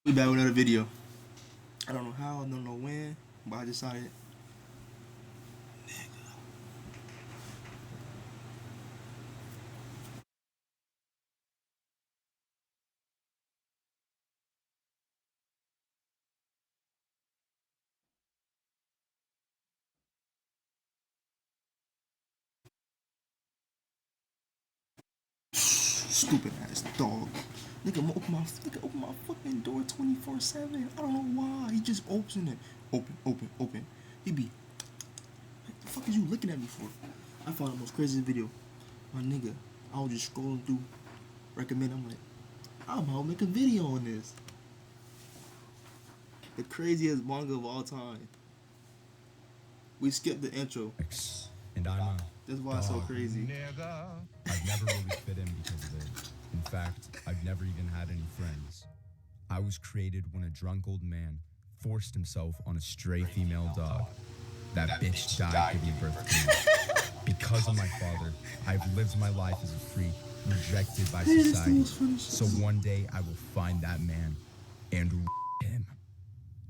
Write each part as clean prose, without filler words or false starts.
We back with another video. I don't know how, I don't know when, but I decided. Stupid ass dog. Nigga open my fucking door 24/7. I don't know why. He just opens it. Open. He be, what the fuck is you looking at me for? I found the most craziest video. My nigga, I was just scrolling through, recommend. I'm like, I'm gonna make a video on this. The craziest manga of all time. We skipped the intro. And I'm a That's why it's so crazy. I've never really fit in because of it. In fact, I've never even had any friends. I was created when a drunk old man forced himself on a stray female dog. That bitch died giving birth to me. Because of my father, I've lived my life as a freak, rejected by society. So one day I will find that man and him.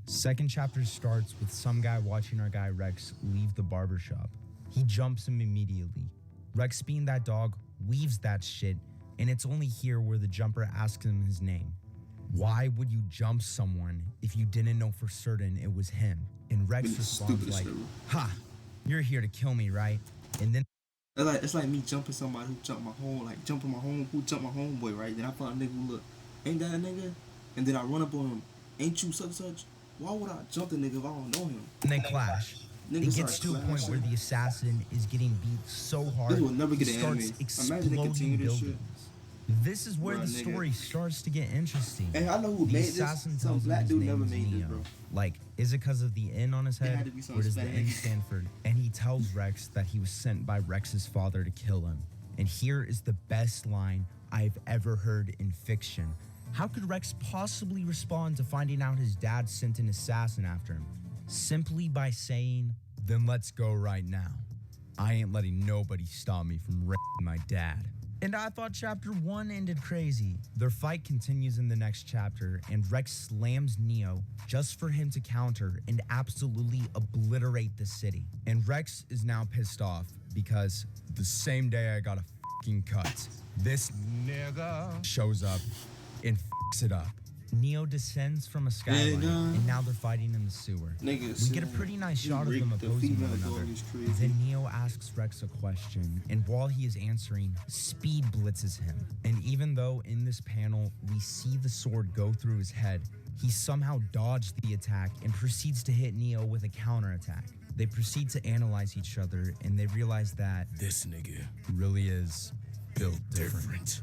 Second chapter starts with some guy watching our guy Rex leave the barbershop. He jumps him immediately. Rex, being that dog, weaves that shit, and it's only here where the jumper asks him his name. Why would you jump someone if you didn't know for certain it was him? And Rex responds like, ha, you're here to kill me, right? And then it's like me jumping somebody who jumped my home, like jumping my home, who jumped my homeboy, right? Then I find a nigga who look, ain't that a nigga? And then I run up on him, ain't you such and such? Why would I jump the nigga if I don't know him? And they clash. It gets to a point where the assassin is getting beat so hard, this will never get he starts exploding buildings. This is where the story starts to get interesting. And I know who the made assassin this. Some black dude never made this, bro. Like, is it because of the N on his head, or does the N stand for? And he tells Rex that he was sent by Rex's father to kill him. And here is the best line I've ever heard in fiction. How could Rex possibly respond to finding out his dad sent an assassin after him? Simply by saying, then let's go right now. I ain't letting nobody stop me from raping my dad. And I thought chapter 1 ended crazy. Their fight continues in the next chapter, and Rex slams Neo just for him to counter and absolutely obliterate the city. And Rex is now pissed off because the same day I got a fucking cut, this nigga shows up and fucks it up. Neo descends from a skyline, and now they're fighting in the sewer. We get a pretty nice shot of them opposing one another. Then Neo asks Rex a question, and while he is answering, Speed blitzes him. And even though in this panel we see the sword go through his head, he somehow dodged the attack and proceeds to hit Neo with a counterattack. They proceed to analyze each other, and they realize that this nigga really is built different.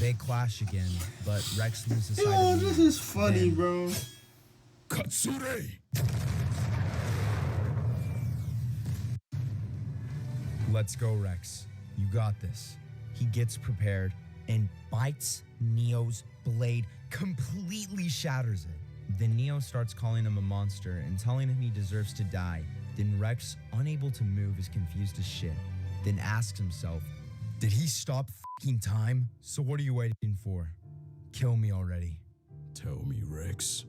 They clash again, but Rex loses sight of this is funny, bro. Katsure! Let's go, Rex. You got this. He gets prepared and bites Neo's blade, completely shatters it. Then Neo starts calling him a monster and telling him he deserves to die. Then Rex, unable to move, is confused as shit. Then asks himself, did he stop fucking time? So what are you waiting for? Kill me already. Tell me, Rex,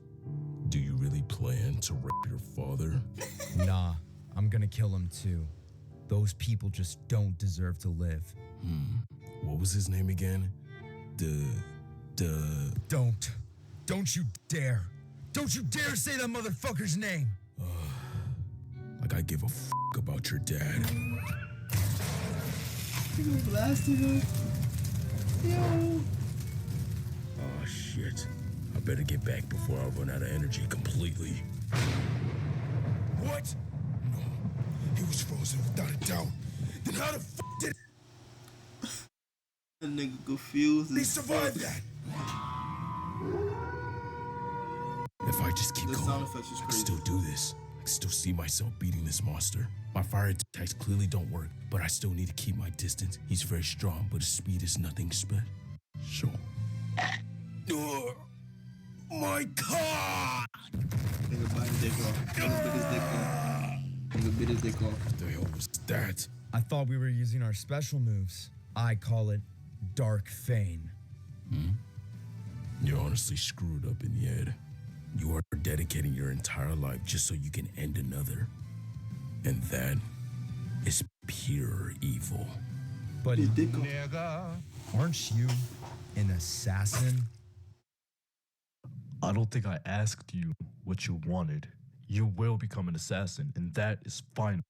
do you really plan to rape your father? Nah, I'm gonna kill him too. Those people just don't deserve to live. What was his name again? Don't you dare. Don't you dare say that motherfucker's name. Like I give a fuck about your dad. You blasted him? Yo. Oh shit. I better get back before I run out of energy completely. What? No. He was frozen without a doubt. Then how the fuck did that nigga confused? They survived that? If I just keep going, I can still do this. I can still see myself beating this monster. My fire attacks clearly don't work, but I still need to keep my distance. He's very strong, but his speed is nothing special. My God! Nigga bite his dick off. Nigga bit his dick off. What the hell was that? I thought we were using our special moves. I call it Dark Feign. You're honestly screwed up in the head. You are dedicating your entire life just so you can end another. And that is pure evil. But nigga, aren't you an assassin? I don't think I asked you what you wanted. You will become an assassin, and that is final.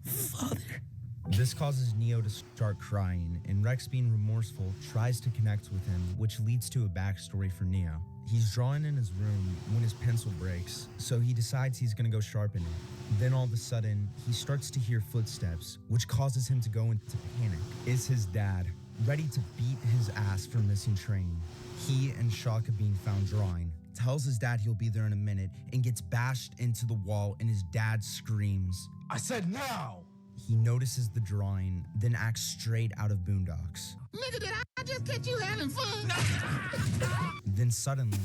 Father. This causes Neo to start crying, and Rex, being remorseful, tries to connect with him, which leads to a backstory for Neo. He's drawing in his room when his pencil breaks, so he decides he's gonna go sharpen it. Then all of a sudden, he starts to hear footsteps, which causes him to go into panic. It's his dad, ready to beat his ass for missing training. He and Shaka being found drawing, tells his dad he'll be there in a minute, and gets bashed into the wall, and his dad screams, I said now! He notices the drawing, then acts straight out of Boondocks. Nigga, did I just catch you having fun? Then suddenly,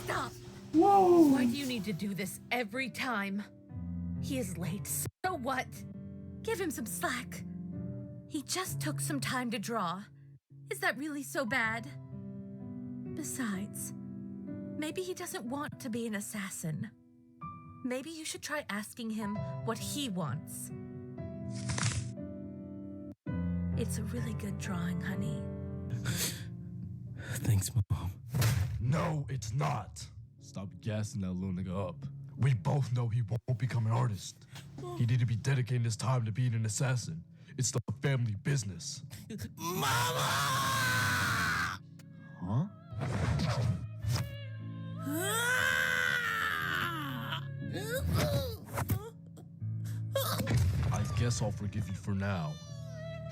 Stop! Whoa! Why do you need to do this every time? He is late, so what? Give him some slack. He just took some time to draw. Is that really so bad? Besides, maybe he doesn't want to be an assassin. Maybe you should try asking him what he wants. It's a really good drawing, honey. Thanks, Mom. No, it's not. Stop gassing that little nigga up. We both know he won't become an artist. He need to be dedicating his time to being an assassin. It's the family business. Mama! Huh? I guess I'll forgive you for now.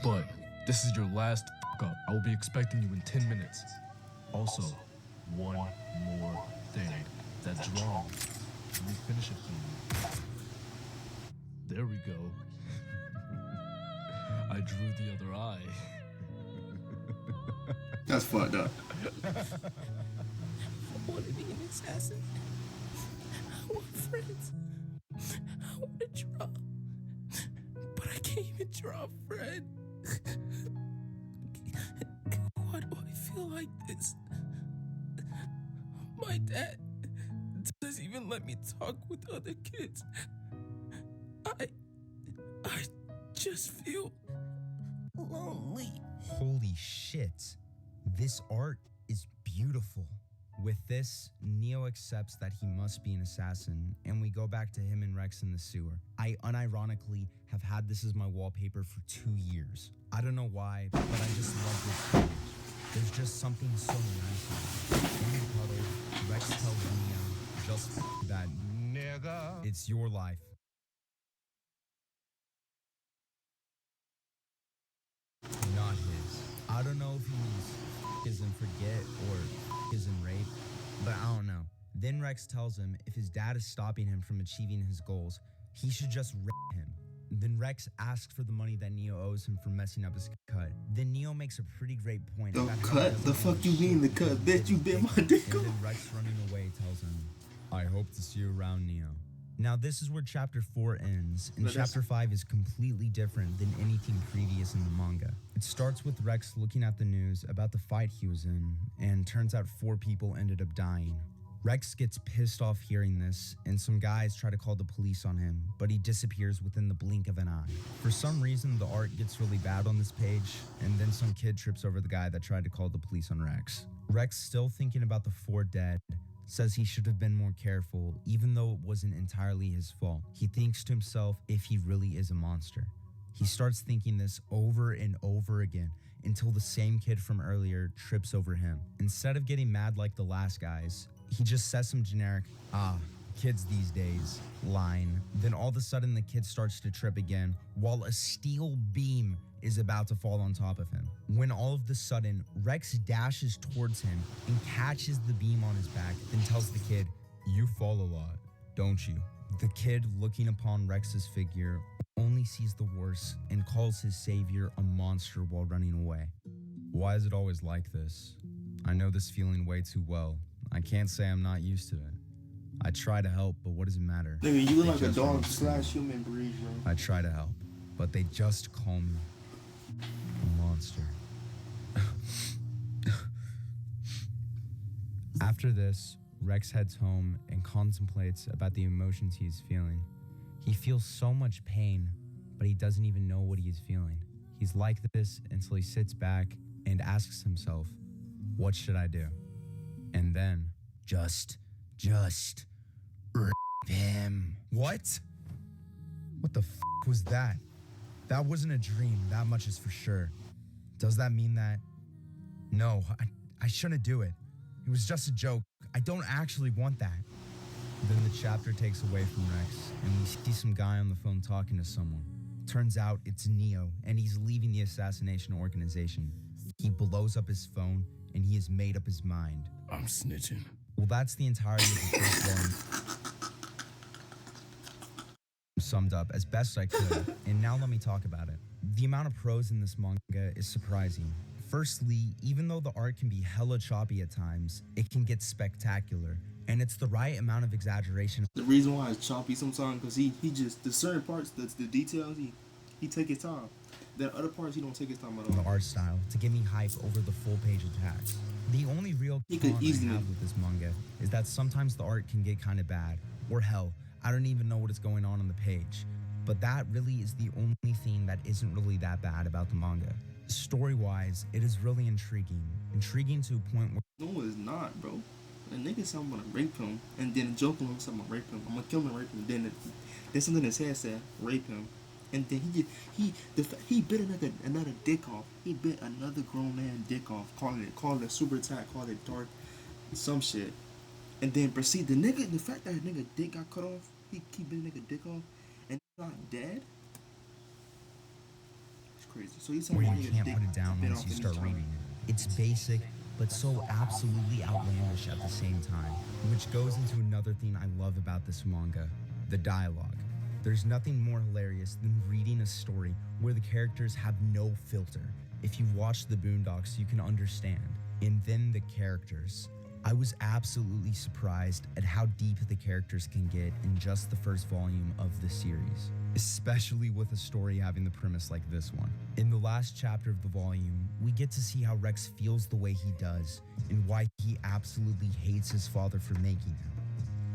But this is your last up. I will be expecting you in 10 minutes. Also, one more thing. That drawing. Let me finish it for you. There we go. I drew the other eye. That's fucked up. I want to be an assassin. I want friends. I want to draw. But I can't even draw a friend. Why do I feel like this? My dad doesn't even let me talk with other kids. I just feel lonely. holy shit, this art is beautiful. With this, Neo accepts that he must be an assassin, and we go back to him and Rex in the sewer. I unironically have had this as my wallpaper for 2 years. I don't know why, but I just love this image. There's just something so nice about it. In the puddle, Rex tells Neo just that, nigga, it's your life. Not his. I don't know if he means is in forget or is in rape, but I don't know. Then Rex tells him if his dad is stopping him from achieving his goals, he should just rape him. Then Rex asks for the money that Neo owes him for messing up his cut. Then Neo makes a pretty great point. The about how cut? he The doesn't fuck you know mean the shit cut? Bitch, you bit my dick And off. then Rex running away tells him, I hope to see you around, Neo. Now this is where chapter 4 ends, and chapter 5 is completely different than anything previous in the manga. It starts with Rex looking at the news about the fight he was in, and turns out 4 people ended up dying. Rex gets pissed off hearing this, and some guys try to call the police on him, but he disappears within the blink of an eye. For some reason, the art gets really bad on this page, and then some kid trips over the guy that tried to call the police on Rex. Rex, still thinking about the 4 dead, says he should have been more careful, even though it wasn't entirely his fault. He thinks to himself if he really is a monster. He starts thinking this over and over again until the same kid from earlier trips over him. Instead of getting mad like the last guys, he just says some generic, kids these days line. Then all of a sudden the kid starts to trip again while a steel beam is about to fall on top of him. When all of a sudden, Rex dashes towards him and catches the beam on his back, then tells the kid, you fall a lot, don't you? The kid, looking upon Rex's figure, only sees the worst and calls his savior a monster while running away. Why is it always like this? I know this feeling way too well. I can't say I'm not used to it. I try to help, but what does it matter? Nigga, you look They like a just dog won't slash human breed, bro. I try to help, but they just call me a monster. After this, Rex heads home and contemplates about the emotions he is feeling. He feels so much pain, but he doesn't even know what he is feeling. He's like this until he sits back and asks himself, what should I do? And then, just rip him. What? What the f was that? That wasn't a dream, that much is for sure. Does that mean that? No, I shouldn't do it. It was just a joke. I don't actually want that. Then the chapter takes away from Rex, and we see some guy on the phone talking to someone. Turns out it's Neo, and he's leaving the assassination organization. He blows up his phone, and he has made up his mind. I'm snitching. Well, that's the entirety of the first volume. Summed up as best I could, and now let me talk about it. The amount of prose in this manga is surprising. Firstly, even though the art can be hella choppy at times, it can get spectacular, and it's the right amount of exaggeration. The reason why it's choppy sometimes, because he just, the certain parts, the details, he take his time. The other parts, he don't take his time at all. The art style to give me hype over the full page attacks. The only real con I have with this manga is that sometimes the art can get kind of bad, or hell, I don't even know what is going on the page. But that really is the only thing that isn't really that bad about the manga. Story-wise, it is really intriguing to a point where— No, it's not, bro. A nigga said I'm gonna rape him, and then joking him said I'm gonna rape him. I'm gonna kill him and rape him. Then something in his head said rape him, and then he bit another dick off. He bit another grown man dick off, calling it a super attack, called it dark, some shit, and then proceed the fact that a nigga dick got cut off, he bit a nigga dick off, and he's not dead. Crazy. So he's where you can't put it down once you start reading it. It's basic, but so absolutely outlandish at the same time, which goes into another thing I love about this manga, the dialogue. There's nothing more hilarious than reading a story where the characters have no filter. If you watch the Boondocks, you can understand. And then the characters. I was absolutely surprised at how deep the characters can get in just the first volume of the series, especially with a story having the premise like this one. In the last chapter of the volume, we get to see how Rex feels the way he does and why he absolutely hates his father for making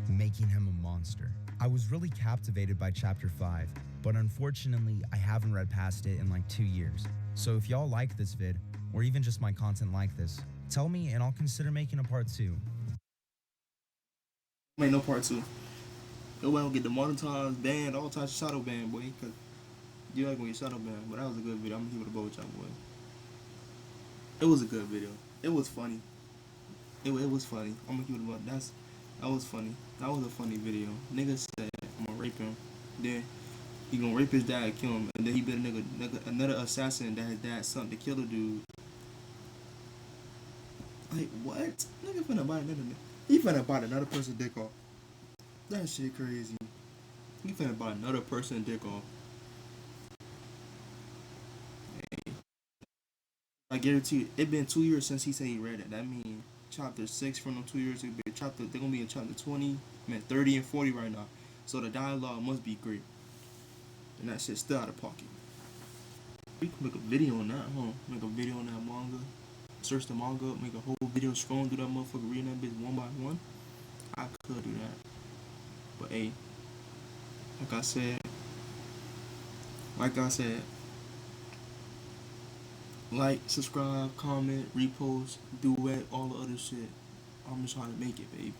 him a monster. I was really captivated by chapter 5, but unfortunately, I haven't read past it in like 2 years. So if y'all like this vid, or even just my content like this, tell me and I'll consider making a part 2. Ain't no part 2. Nobody will get demonetized, banned, all types of shadow ban, boy. Cause you ain't gonna get shadow banned. But that was a good video. I'm gonna keep it a bow with y'all, boy. It was a good video. It was funny. It was funny. I'm gonna keep it a bow. That was funny. That was a funny video. Nigga said I'm gonna rape him. Then he gonna rape his dad, kill him, and then he bit another assassin that his dad sent to kill the dude. Like, what? Nigga finna bite another nigga. He finna bite another person's dick off. That shit crazy. He finna bite another person's dick off. Hey. I guarantee you, it been 2 years since he said he read it. That means chapter 6 from them 2 years ago. They're gonna be in chapter 20, 30 and 40 right now. So the dialogue must be great. And that shit's still out of pocket. We can make a video on that, huh? Make a video on that manga. Search the manga up, make a whole video scrolling through that motherfucker, reading that bitch one by one. I could do that. But hey, like I said, like, subscribe, comment, repost, duet, all the other shit. I'm just trying to make it, baby.